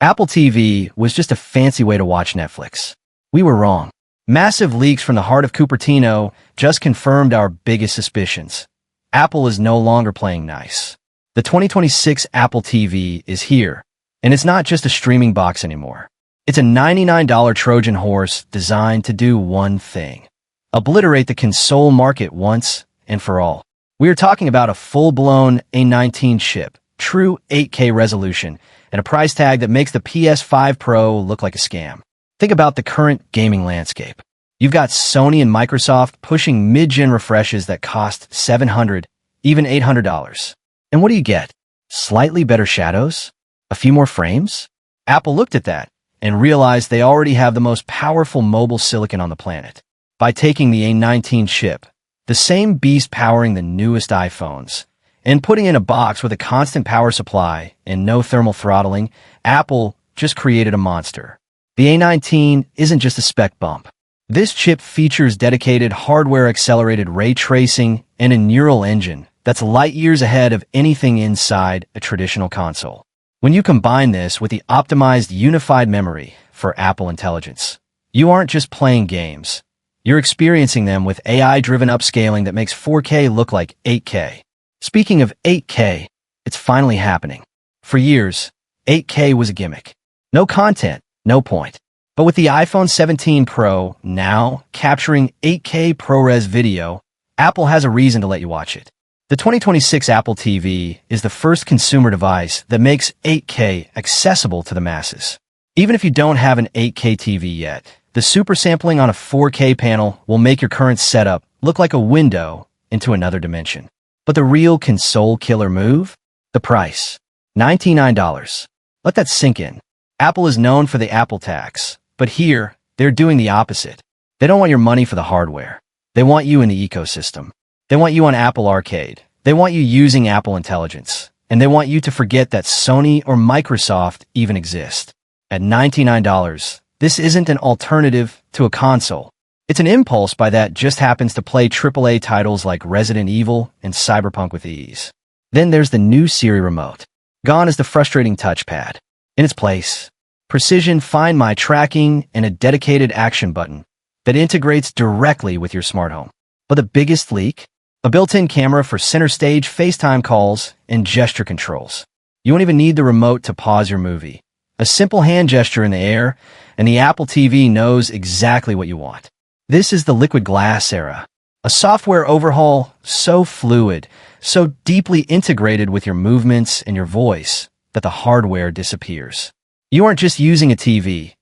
Apple TV was just a fancy way to watch Netflix. We were wrong. Massive leaks from the heart of Cupertino just confirmed our biggest suspicions. Apple is no longer playing nice. The 2026 Apple TV is here, and it's not just a streaming box anymore. It's a $99 Trojan horse designed to do one thing: obliterate the console market once and for all. We are talking about a full-blown A19 chip, true 8K resolution, and a price tag that makes the PS5 Pro look like a scam. Think about the current gaming landscape. You've got Sony and Microsoft pushing mid-gen refreshes that cost $700, even $800. And what do you get? Slightly better shadows? A few more frames? Apple looked at that and realized they already have the most powerful mobile silicon on the planet. By taking the A19 chip, the same beast powering the newest iPhones, and putting in a box with a constant power supply and no thermal throttling, Apple just created a monster. The A19 isn't just a spec bump. This chip features dedicated hardware-accelerated ray tracing and a neural engine that's light years ahead of anything inside a traditional console. When you combine this with the optimized unified memory for Apple Intelligence, you aren't just playing games. You're experiencing them with AI-driven upscaling that makes 4K look like 8K. Speaking of 8K, it's finally happening. For years, 8K was a gimmick. No content, no point. But with the iPhone 17 Pro now capturing 8K ProRes video, Apple has a reason to let you watch it. The 2026 Apple TV is the first consumer device that makes 8K accessible to the masses. Even if you don't have an 8K TV yet, the super sampling on a 4K panel will make your current setup look like a window into another dimension. But the real console killer move? The price. $99. Let that sink in. Apple is known for the Apple tax, but here, they're doing the opposite. They don't want your money for the hardware. They want you in the ecosystem. They want you on Apple Arcade. They want you using Apple Intelligence. And they want you to forget that Sony or Microsoft even exist. At $99, this isn't an alternative to a console. It's an impulse buy that just happens to play AAA titles like Resident Evil and Cyberpunk with ease. Then there's the new Siri remote. Gone is the frustrating touchpad. In its place, precision Find My tracking and a dedicated action button that integrates directly with your smart home. But the biggest leak? A built-in camera for center stage FaceTime calls and gesture controls. You won't even need the remote to pause your movie. A simple hand gesture in the air, and the Apple TV knows exactly what you want. This is the liquid glass era. A software overhaul so fluid, so deeply integrated with your movements and your voice that the hardware disappears. You aren't just using a TV.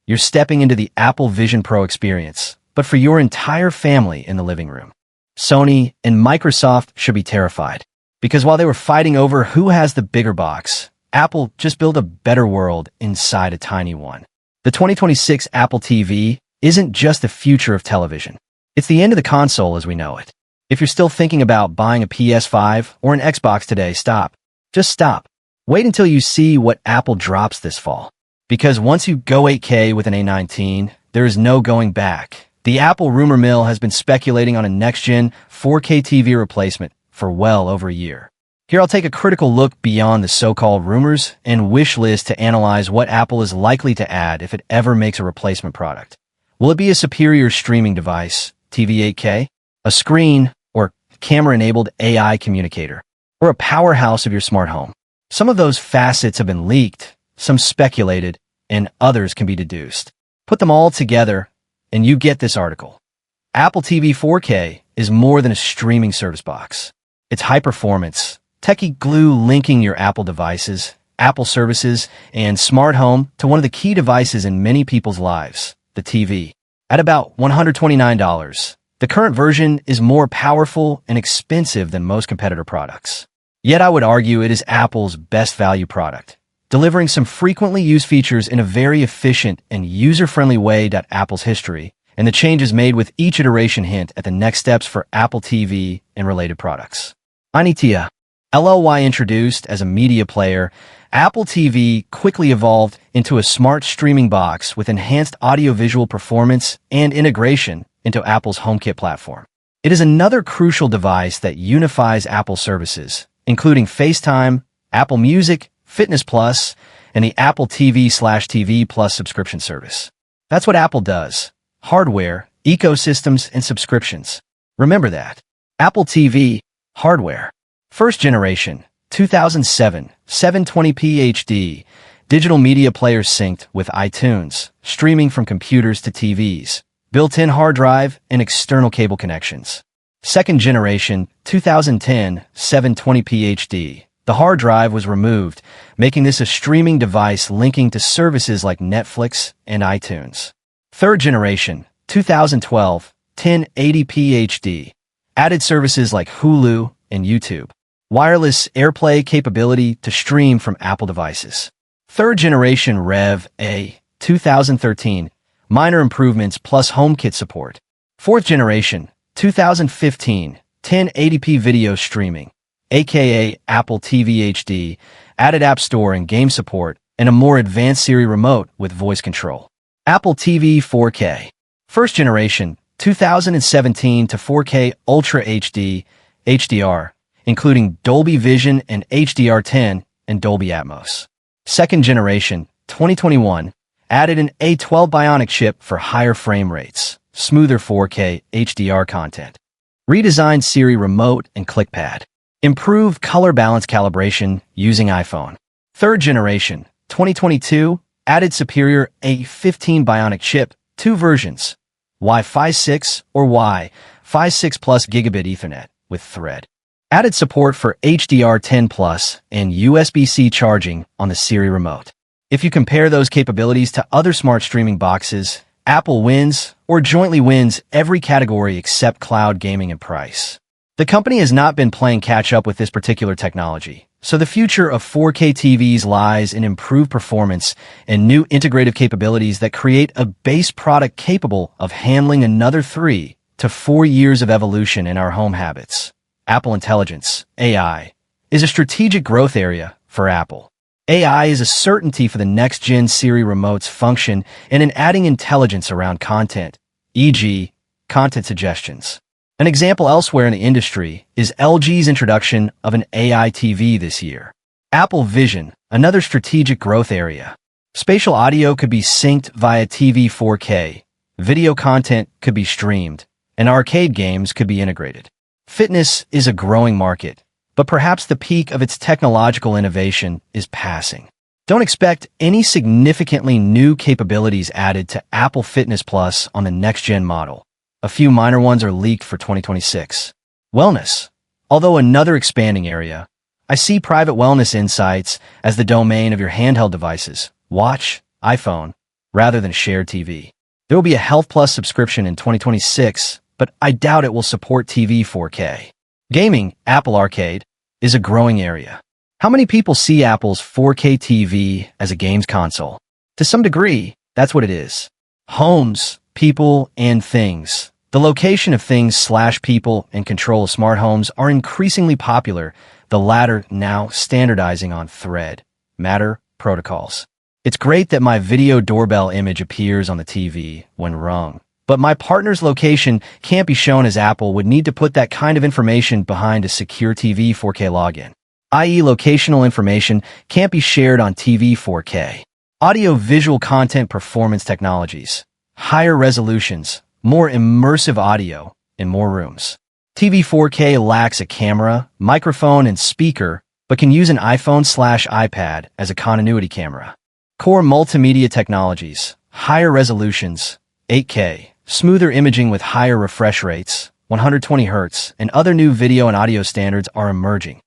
You're stepping into the Apple Vision Pro experience, but for your entire family in the living room. Sony and Microsoft should be terrified, because while they were fighting over who has the bigger box, Apple just built a better world inside a tiny one. The 2026 Apple TV isn't just the future of television. It's the end of the console as we know it. If you're still thinking about buying a PS5 or an Xbox today, stop. Just stop. Wait until you see what Apple drops this fall. Because once you go 8K with an A19, there is no going back. The Apple rumor mill has been speculating on a next-gen 4K TV replacement for well over a year. Here I'll take a critical look beyond the so-called rumors and wish list to analyze what Apple is likely to add if it ever makes a replacement product. Will it be a superior streaming device, TV 8K, a screen, or camera-enabled AI communicator, or a powerhouse of your smart home? Some of those facets have been leaked, some speculated, and others can be deduced. Put them all together, and you get this article. Apple TV 4K is more than a streaming service box. It's high-performance, techie glue linking your Apple devices, Apple services, and smart home to one of the key devices in many people's lives, the TV. At about $129, the current version is more powerful and expensive than most competitor products. Yet I would argue it is Apple's best value product, delivering some frequently used features in a very efficient and user-friendly way. Apple's history and the changes made with each iteration hint at the next steps for Apple TV and related products. A19 LLY introduced as a media player, Apple TV quickly evolved into a smart streaming box with enhanced audiovisual performance and integration into Apple's HomeKit platform. It is another crucial device that unifies Apple services, including FaceTime, Apple Music, Fitness Plus, and the Apple TV/TV Plus subscription service. That's what Apple does. Hardware, ecosystems, and subscriptions. Remember that. Apple TV, hardware. First generation, 2007, 720p HD, digital media players synced with iTunes, streaming from computers to TVs, built-in hard drive, and external cable connections. Second generation, 2010, 720p HD. The hard drive was removed, making this a streaming device linking to services like Netflix and iTunes. Third generation, 2012, 1080p HD. Added services like Hulu and YouTube. Wireless AirPlay capability to stream from Apple devices. Third generation Rev A, 2013. Minor improvements plus HomeKit support. Fourth generation, 2015, 1080p video streaming, aka Apple TV HD, added App Store and game support, and a more advanced Siri remote with voice control. Apple TV 4K. First generation, 2017 to 4K Ultra HD, HDR, including Dolby Vision and HDR10 and Dolby Atmos. Second generation, 2021, added an A12 Bionic chip for higher frame rates, smoother 4K HDR content. Redesigned Siri remote and ClickPad. Improved color balance calibration using iPhone. Third generation, 2022, added superior A15 Bionic chip, 2 versions, Wi-Fi 6 or Wi-Fi 6 Plus Gigabit Ethernet with Thread. Added support for HDR10 Plus and USB-C charging on the Siri remote. If you compare those capabilities to other smart streaming boxes, Apple wins or jointly wins every category except cloud gaming and price. The company has not been playing catch-up with this particular technology, so the future of 4K TVs lies in improved performance and new integrative capabilities that create a base product capable of handling another 3 to 4 years of evolution in our home habits. Apple Intelligence, AI, is a strategic growth area for Apple. AI is a certainty for the next-gen Siri remote's function and in adding intelligence around content, e.g., content suggestions. An example elsewhere in the industry is LG's introduction of an AI TV this year. Apple Vision, another strategic growth area. Spatial audio could be synced via TV 4K, video content could be streamed, and arcade games could be integrated. Fitness is a growing market, but perhaps the peak of its technological innovation is passing. Don't expect any significantly new capabilities added to Apple Fitness Plus on the next-gen model. A few minor ones are leaked for 2026. Wellness. Although another expanding area, I see private wellness insights as the domain of your handheld devices, watch, iPhone, rather than shared TV. There will be a Health Plus subscription in 2026, but I doubt it will support TV 4K. Gaming, Apple Arcade, is a growing area. How many people see Apple's 4K TV as a games console? To some degree, that's what it is. Homes, people, and things. The location of things/people and control of smart homes are increasingly popular, the latter now standardizing on Thread, Matter protocols. It's great that my video doorbell image appears on the TV when rung, but my partner's location can't be shown as Apple would need to put that kind of information behind a secure TV 4K login, i.e. locational information can't be shared on TV 4K. Audio-visual content performance technologies. Higher resolutions, more immersive audio, in more rooms. TV 4K lacks a camera, microphone, and speaker, but can use an iPhone/iPad as a continuity camera. Core multimedia technologies, higher resolutions, 8K, smoother imaging with higher refresh rates, 120 Hz, and other new video and audio standards are emerging.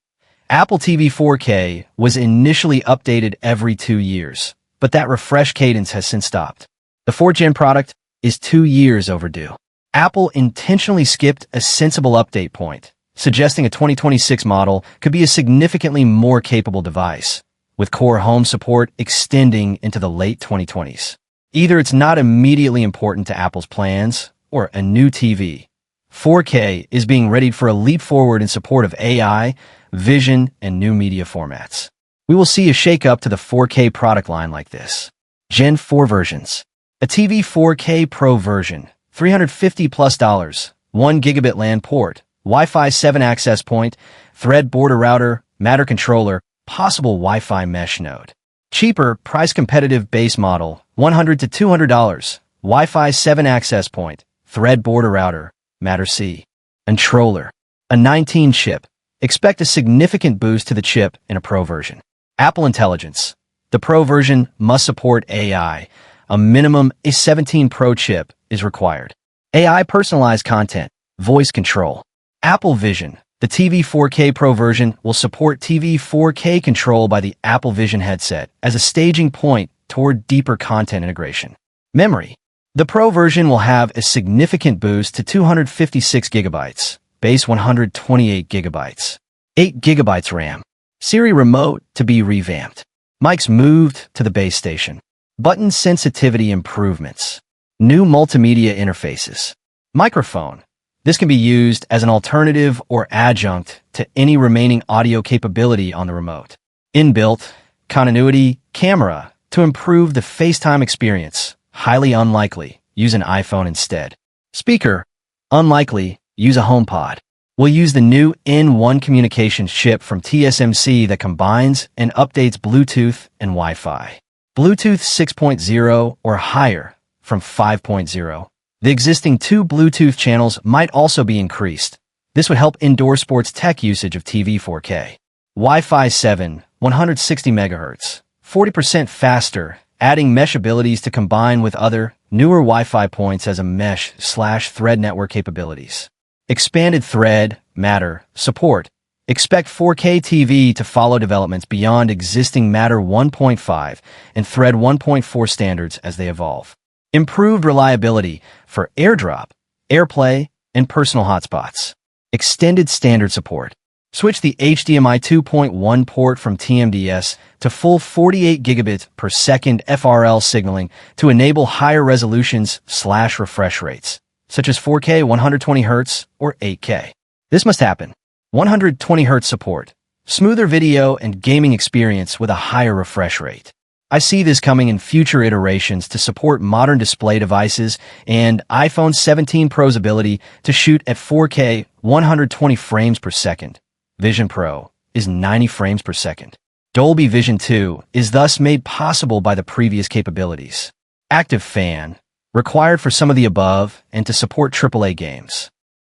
Apple TV 4K was initially updated every 2 years, but that refresh cadence has since stopped. The 4th-gen product is 2 years overdue. Apple intentionally skipped a sensible update point, suggesting a 2026 model could be a significantly more capable device, with core home support extending into the late 2020s. Either it's not immediately important to Apple's plans, or a new TV 4K is being readied for a leap forward in support of AI, vision, and new media formats. We will see a shake-up to the 4K product line like this. Gen 4 versions. A TV 4K Pro version, $350+, 1 gigabit LAN port, Wi-Fi 7 access point, Thread border router, Matter controller, possible Wi-Fi mesh node. Cheaper, price-competitive base model, $100 to $200, Wi-Fi 7 access point, thread border router, Matter C. Controller. A19 chip. Expect a significant boost to the chip in a Pro version. Apple Intelligence. The Pro version must support AI. A minimum A17 Pro chip is required. AI personalized content, voice control. Apple Vision. The TV 4K Pro version will support TV 4K control by the Apple Vision headset as a staging point toward deeper content integration. Memory. The Pro version will have a significant boost to 256 gigabytes, base 128 gigabytes, 8 gigabytes RAM. Siri remote to be revamped. Mics moved to the base station. Button sensitivity improvements. New multimedia interfaces. Microphone. This can be used as an alternative or adjunct to any remaining audio capability on the remote. Inbuilt continuity camera to improve the FaceTime experience. Highly unlikely. Use an iPhone instead. Speaker. Unlikely. Use a HomePod. We'll use the new N1 communications chip from TSMC that combines and updates Bluetooth and Wi-Fi. Bluetooth 6.0 or higher from 5.0. The existing 2 Bluetooth channels might also be increased. This would help indoor sports tech usage of TV 4K. Wi-Fi 7, 160 MHz, 40% faster, adding mesh abilities to combine with other, newer Wi-Fi points as a mesh/thread network capabilities. Expanded thread, Matter, support. Expect 4K TV to follow developments beyond existing Matter 1.5 and Thread 1.4 standards as they evolve. Improved reliability for AirDrop, AirPlay, and personal hotspots. Extended standard support. Switch the HDMI 2.1 port from TMDS to full 48 gigabit per second FRL signaling to enable higher resolutions/refresh rates, such as 4K 120Hz or 8K. This must happen. 120Hz support. Smoother video and gaming experience with a higher refresh rate. I see this coming in future iterations to support modern display devices and iPhone 17 Pro's ability to shoot at 4K 120 frames per second. Vision Pro is 90 frames per second. Dolby Vision 2 is thus made possible by the previous capabilities. Active fan, required for some of the above and to support AAA games.